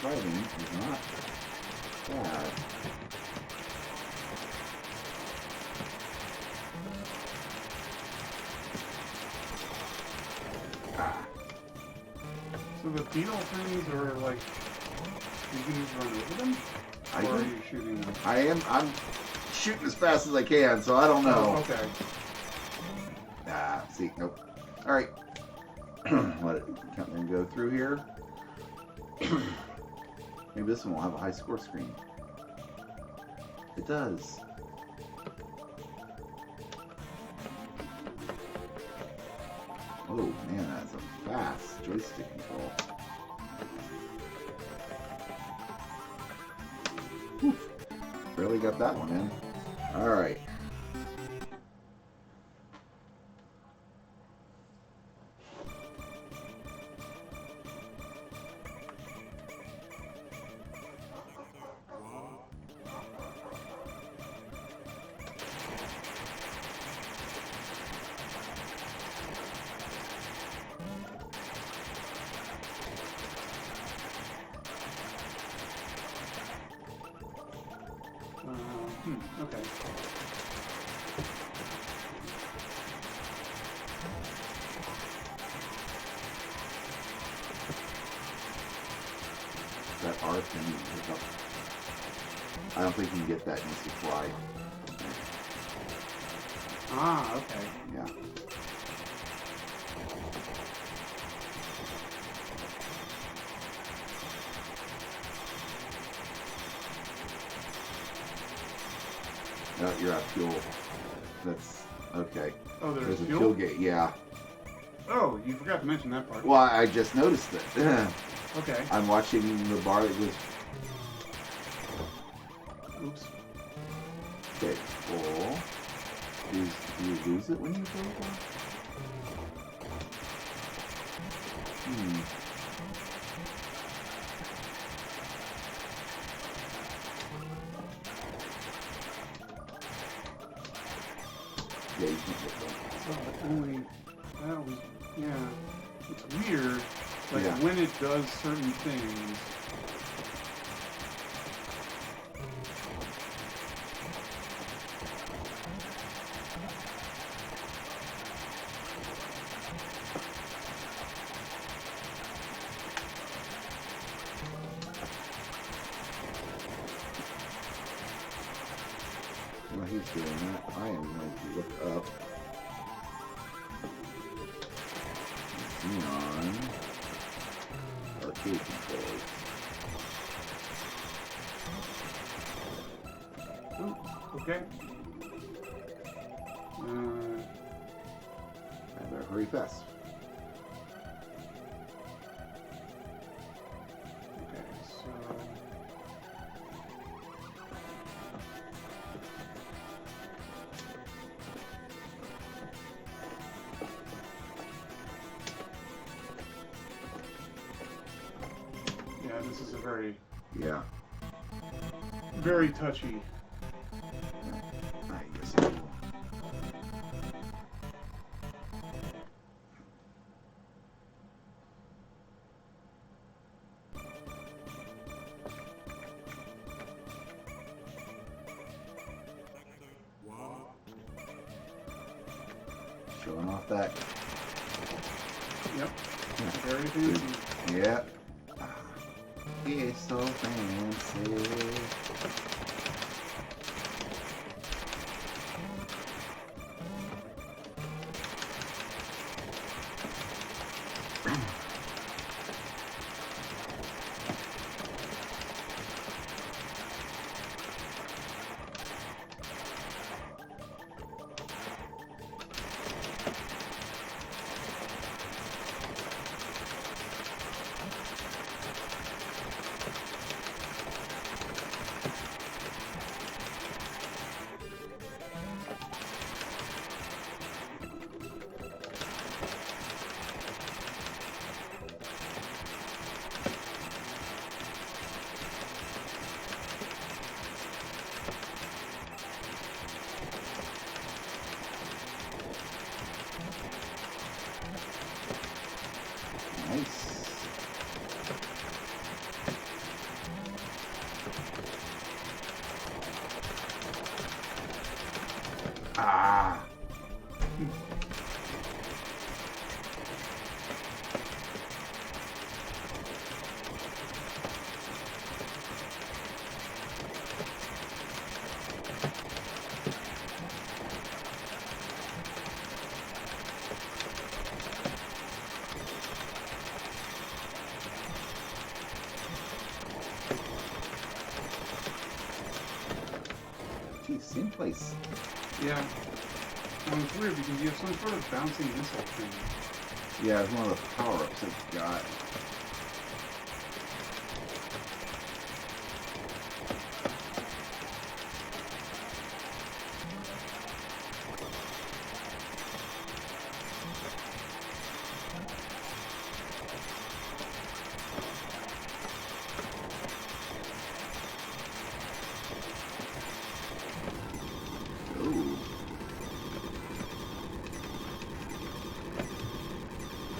fighting is not bad. So the beetle things are like, you can just run over them? Or are you shooting them? I'm shooting as fast as I can, so I don't know. Oh, okay. See, nope. Alright. Let it count and go through here. Maybe this one will have a high score screen. It does. Oh man, that's a fast joystick control. Whew. Barely got that one in. Alright. Okay. That R thing you pick up. I don't think you can get that unless you fly. Ah, okay. Yeah. No, you're out of fuel. That's okay. Oh, there's a fuel? fuel gate, yeah. Oh, you forgot to mention that part. Well, I just noticed it. Okay. I'm watching the bar that goes. Oops. Okay, full. Do you lose it when you fill it up? Yeah, you can't get that. So only that was, yeah. It's weird. Like Yeah. when it does certain things. While he's doing that, I am going to look up Xenon arcade controllers. Oh, okay. I better hurry fast. Okay, so. Yeah, this is a Yeah. very touchy. I guess I will. Showing off that. Yep. Yeah. Very fancy. Yeah. It's so fancy. same place. Yeah. Well, it's weird because you have some sort of bouncing missile thing. Yeah, it's one of the power-ups I've got.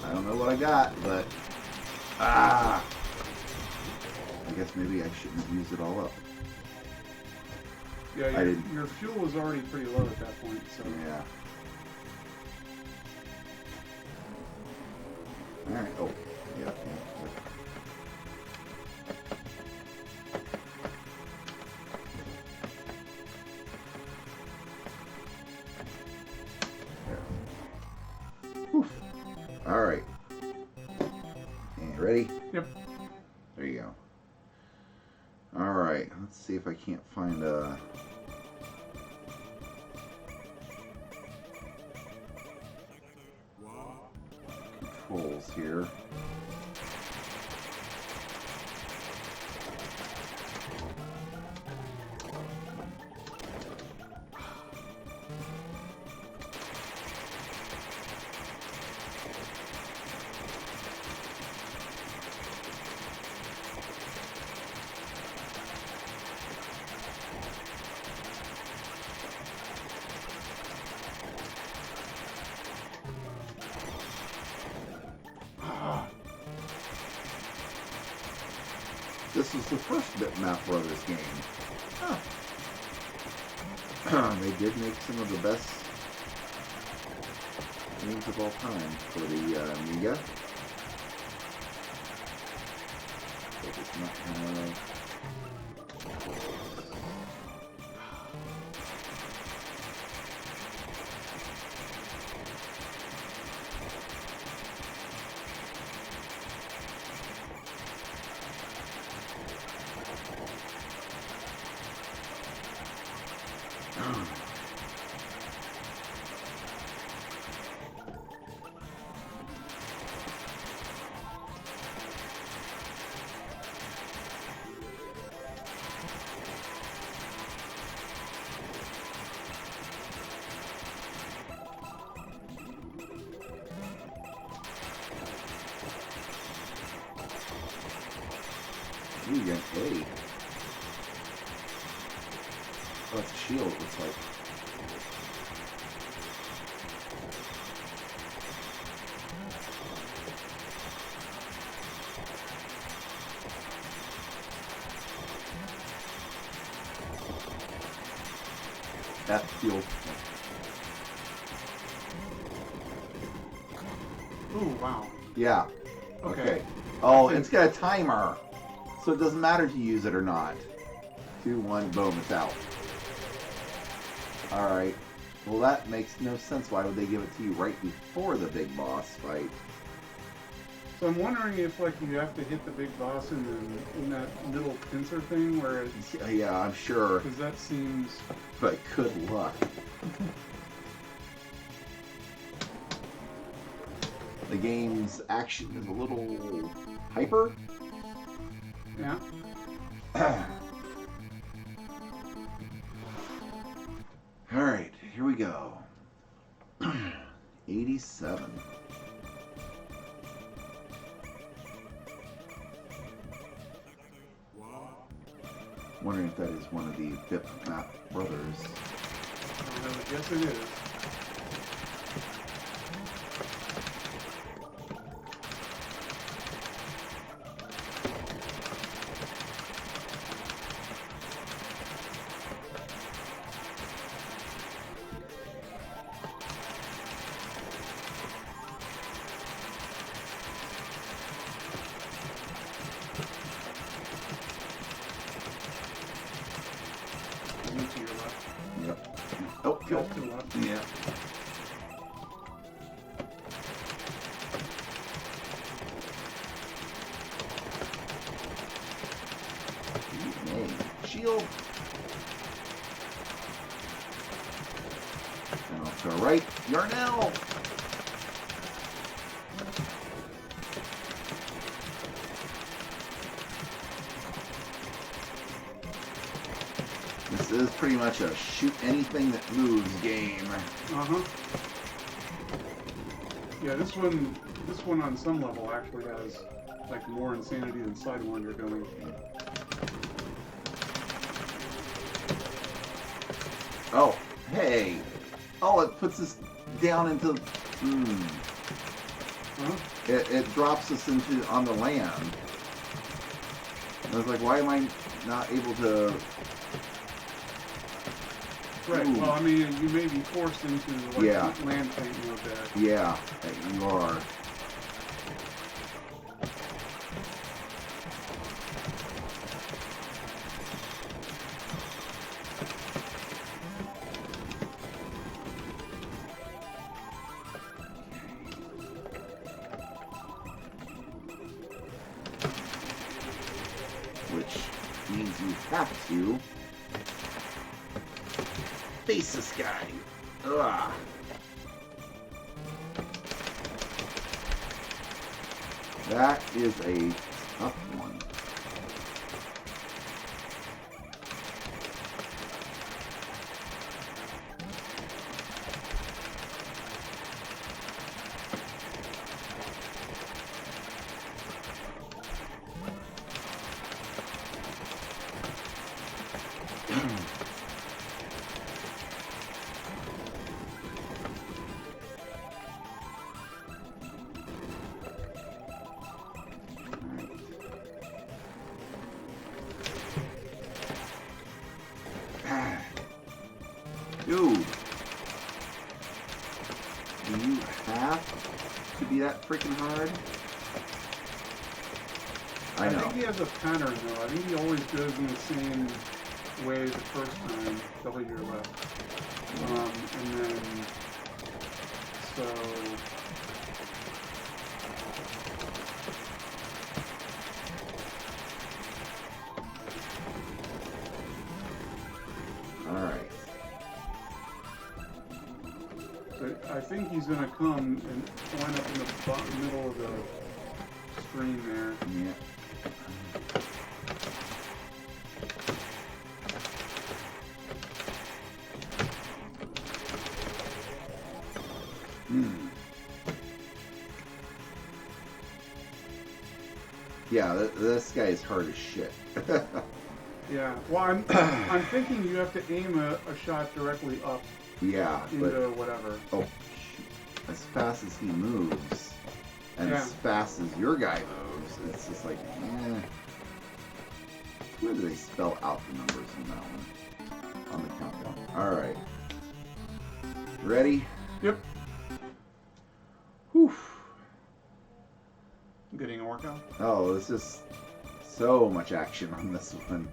I don't know what I got, but I guess maybe I shouldn't have used it all up. Yeah, your fuel was already pretty low at that point, so Yeah. All right. Oh, yeah. Whew. All right. And ready? Yep. There you go. All right. Let's see if I can't find controls here. This was the first Bitmap Brothers game. They did make some of the best games of all time for the Amiga. But it's not Ooh, you got A. Oh, it's a shield, it looks like. That field. Ooh, wow. Yeah. Okay. Oh, it's got a timer. So it doesn't matter if you use it or not. 2, 1, boom, it's out. Alright. Well, that makes no sense. Why would they give it to you right before the big boss fight? So I'm wondering if, like, you have to hit the big boss in that little pincer thing where it's... Yeah, I'm sure. Because that seems... But good luck. The game's action is a little hyper. Yeah. Alright, here we go. 87. Wondering if that is one of the Bitmap Brothers. I guess it is. To your left. Yep. Oh, Go to the left. yeah. Shield. To our right, Yarnell! This is pretty much a shoot anything that moves game. Uh-huh. Yeah, this one on some level actually has like more insanity than Sidewinder going. Oh, hey! Oh, it puts us down into... Huh? It drops us into on the land. I was like, why am I not able to... Right, Ooh. well, I mean, you may be forced into like Yeah. land tank mode there. Yeah, you are. Which means you have to face this guy. Ugh. That is a tough one. Dude, do you have to be that freaking hard? I know. think he has a pattern though. I think he always goes in the same way the first time, double your left. And then, so... Alright. So I think he's going to come and wind up in the middle of the screen there. Yeah. Yeah, this guy is hard as shit. Yeah, well, I'm thinking you have to aim a shot directly up Yeah, into but whatever. oh, shoot. As fast as he moves, and Yeah. as fast as your guy moves, it's just like, eh. Where do they spell out the numbers on that one? On the countdown. Alright. Ready? Yep. Whew. Getting a workout. Oh, there's just so much action on this one.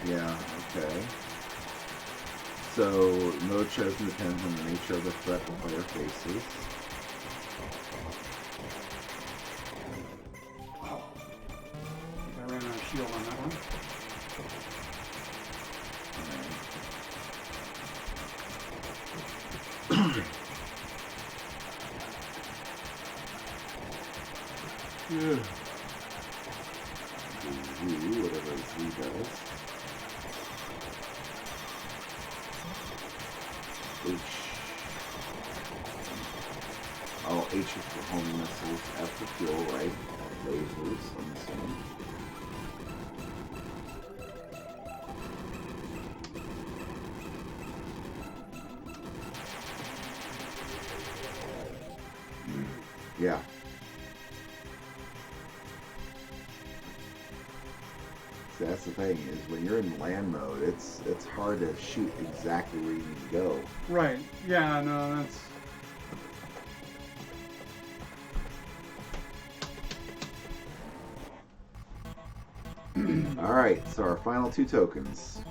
Yeah, okay. So, mode chosen depends on the nature of the threat the player faces. Wow. I think I ran out of shield on that one. Yeah. Z, whatever Z does. H. Oh, H is for homing missiles, F for fuel, right? Lasers, I'm assuming. Yeah. See, that's the thing, is when you're in land mode, it's hard to shoot exactly where you need to go. Right. Yeah, no, that's... Alright, so our final 2 tokens.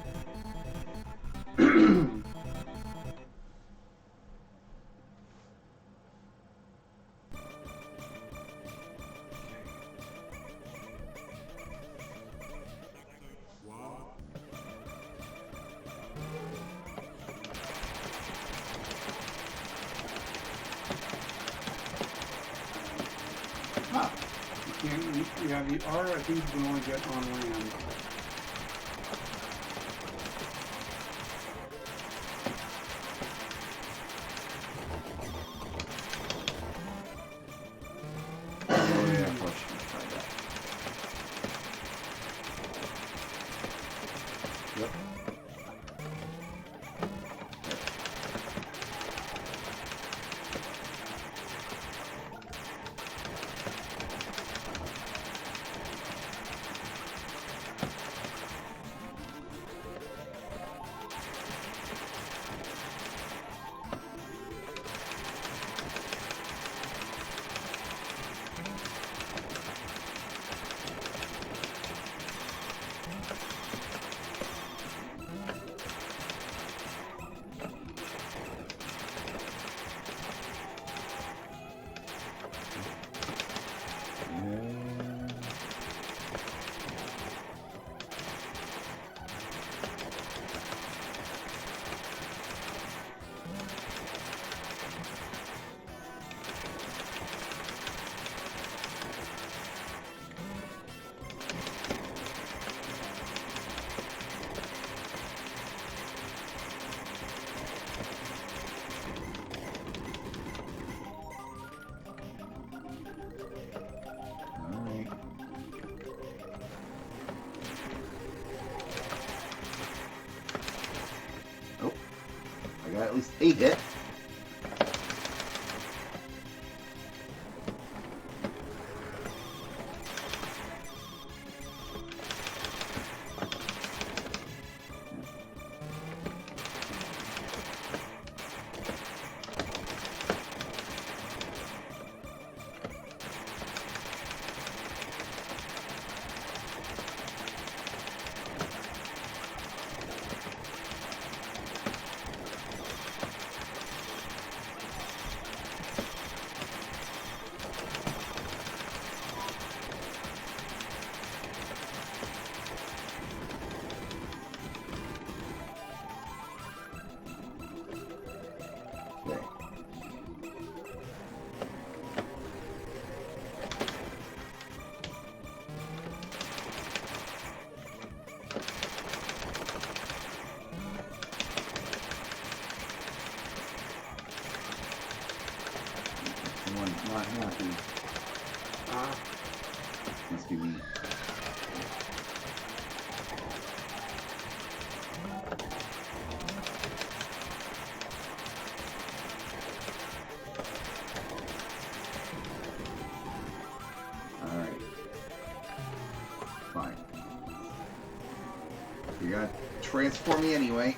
Huh. You can't... Yeah, the R, I think you can only get on land. Oh yeah, I thought she would try that. Yep. I got at least 8 hit. Okay. Someone's not happy. Must be me. Alright. Fine. You gotta transform me anyway.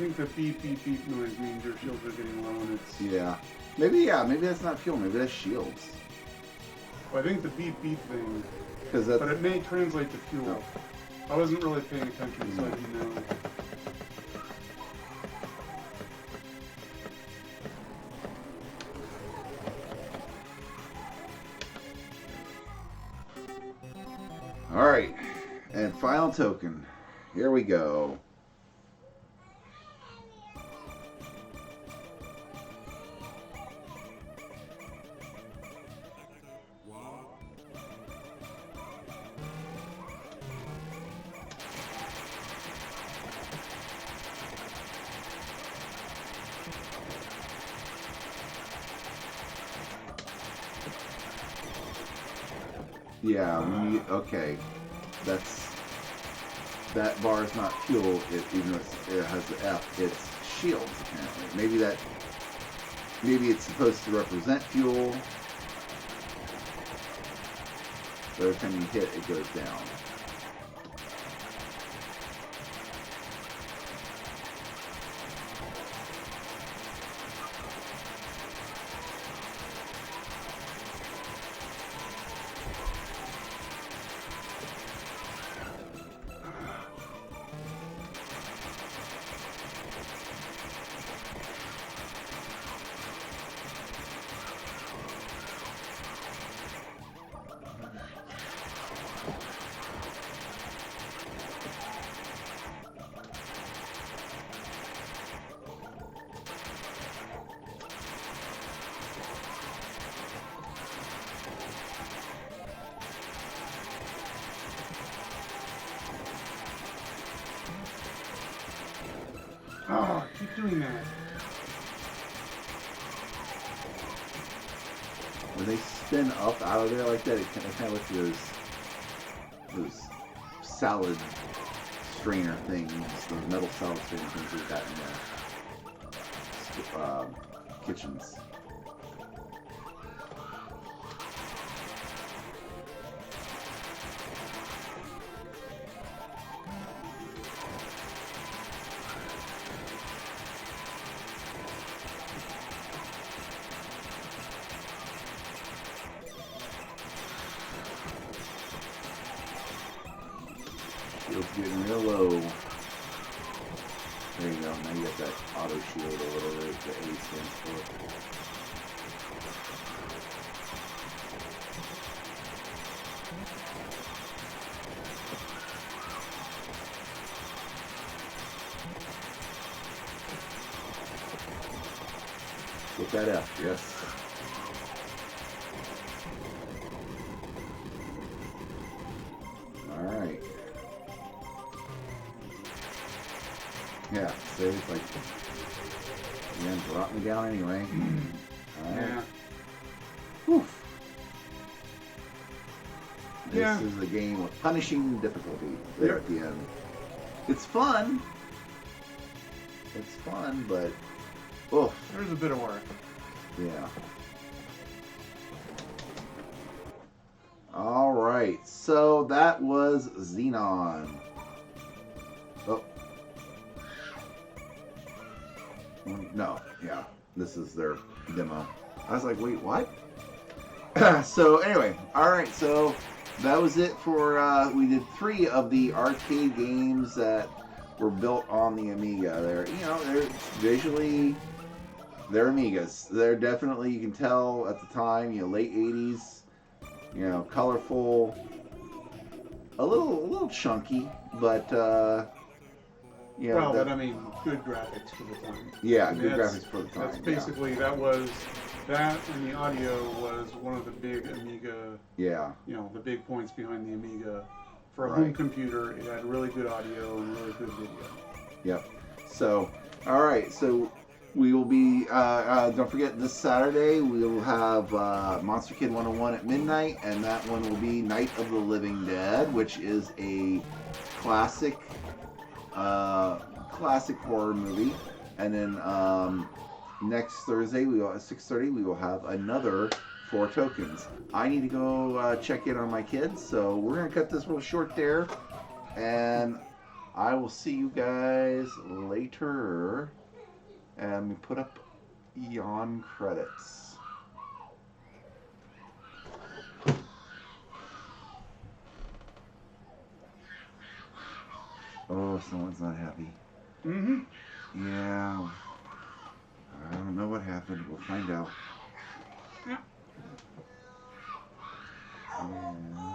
think the beep beep beep noise means your shields are getting low, and it's. Yeah. Maybe that's not fuel. Maybe that's shields. Well, I think the beep beep thing. Because that. But it may translate to fuel. No. I wasn't really paying attention, so I didn't know. All right, and final token. Here we go. Yeah, okay. That bar is not fuel, even though it has the F, it's shields apparently. Maybe it's supposed to represent fuel. But every time you hit, it goes down. Oh, keep doing that. When they spin up out of there like that, it kind of looks like those salad strainer things, those metal salad strainer things we've got in the kitchens. Shield's getting real low. There you go. Now you got that auto shield or whatever the A stands for. Get that F, yes. Alright. Yeah, so it's like, yeah, brought me down anyway. Alright. Yeah. Whew. This Yeah. is a game with punishing difficulty there at the end. It's fun. It's fun, but oof. There's a bit of work. Yeah. All right. So that was Xenon. Oh. No. Yeah. This is their demo. I was like, wait, what? So anyway, all right. So that was it for. We did 3 of the arcade games that were built on the Amiga. They're they're visually. They're Amigas. They're definitely, you can tell at the time, late 80s, colorful, a little chunky, but, Well, but I mean, good graphics for the time. Yeah, I mean, good graphics for the time. That's basically, that and the audio was one of the big Amiga, the big points behind the Amiga. For a home computer, it had really good audio and really good video. Yep. So, all right, so we will be, don't forget, this Saturday we will have Monster Kid 101 at midnight, and that one will be Night of the Living Dead, which is a classic horror movie. And then next Thursday, at 6:30, we will have another 4 tokens. I need to go check in on my kids, so we're going to cut this real short there. And I will see you guys later. And we put up Eon credits. Oh, someone's not happy. Mm-hmm. Yeah. I don't know what happened. We'll find out. Yeah. Yeah.